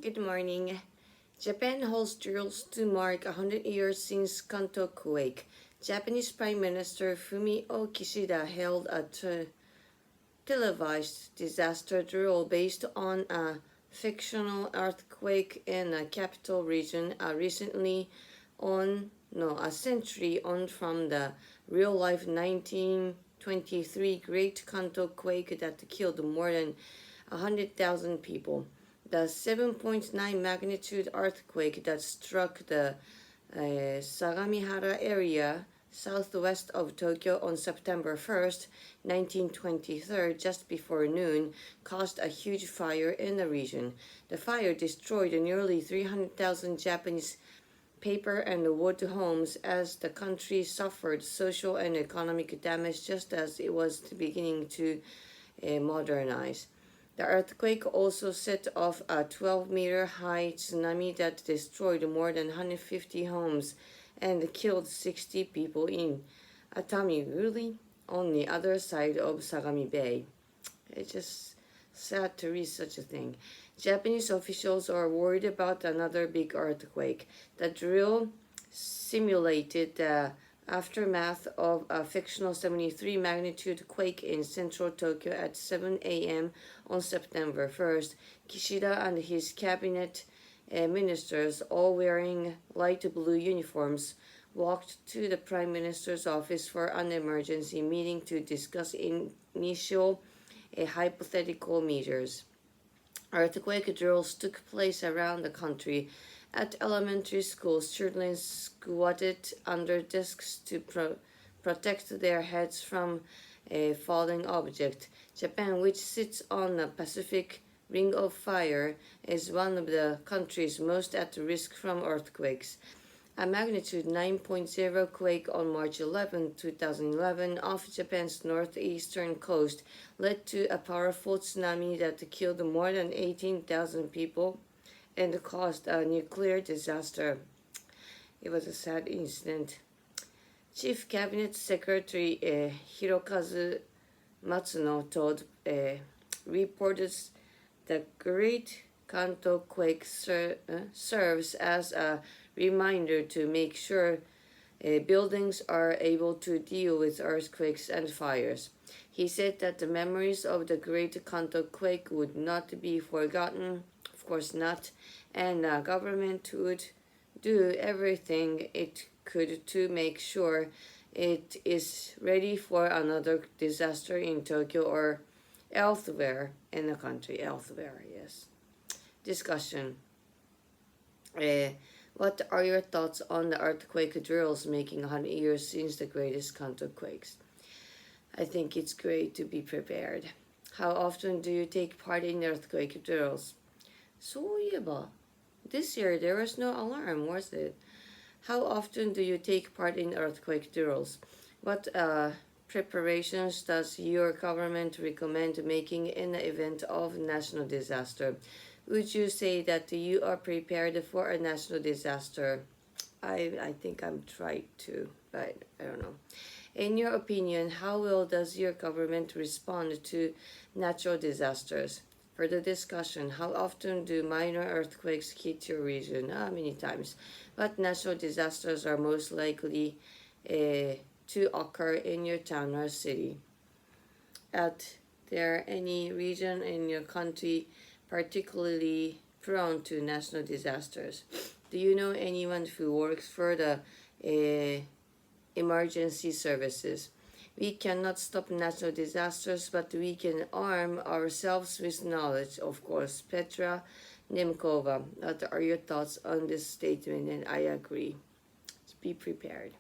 Good morning. Japan holds drills to mark 100 years since Kanto Quake. Japanese Prime Minister Fumio Kishida held a televised disaster drill based on a fictional earthquake in a capital region a century on from the real-life 1923 Great Kanto Quake that killed more than 100,000 people. The 7.9 magnitude earthquake that struck the Sagamihara area southwest of Tokyo on September 1st, 1923, just before noon, caused a huge fire in the region. The fire destroyed nearly 300,000 Japanese paper and wood homes as the country suffered social and economic damage just as it was beginning to modernize. The earthquake also set off a 12-meter high tsunami that destroyed more than 150 homes and killed 60 people in Atami, really, on the other side of Sagami Bay. It's just sad to read such a thing. Japanese officials are worried about another big earthquake. The drill simulated the aftermath of a fictional 73 magnitude quake in central Tokyo at 7 a.m. on September 1st. Kishida and his cabinet ministers, all wearing light blue uniforms, walked to the Prime Minister's office for an emergency meeting to discuss initial hypothetical measures. Earthquake drills took place around the country. At elementary schools, children squatted under desks to protect their heads from a falling object. Japan, which sits on the Pacific Ring of Fire, is one of the countries most at risk from earthquakes. A magnitude 9.0 quake on March 11, 2011, off Japan's northeastern coast led to a powerful tsunami that killed more than 18,000 people and caused a nuclear disaster. It was a sad incident. Chief Cabinet Secretary Hirokazu Matsuno told reporters the Great Kanto Quake serves as a reminder to make sure buildings are able to deal with earthquakes and fires. He said that the memories of the Great Kanto Quake would not be forgotten, of course not, and the government would do everything it could to make sure it is ready for another disaster in Tokyo or elsewhere in the country. Elsewhere, yes. Discussion. What are your thoughts on the earthquake drills making 100 years since the greatest Kanto quakes? I think it's great to be prepared. How often do you take part in earthquake drills? そういえば, this year there was no alarm, was it? How often do you take part in earthquake drills? What preparations does your government recommend making in the event of national disaster? Would you say that you are prepared for a national disaster? I think I'm trying to, but I don't know. In your opinion, how does your government respond to natural disasters? For the discussion, how often do minor earthquakes hit your region? Many times. What natural disasters are most likely to occur in your town or city? Are there any region in your country particularly prone to national disasters? Do you know anyone who works for the emergency services? We cannot stop natural disasters, but we can arm ourselves with knowledge, of course. Petra Nemkova, what are your thoughts on this statement? And I agree. Be prepared.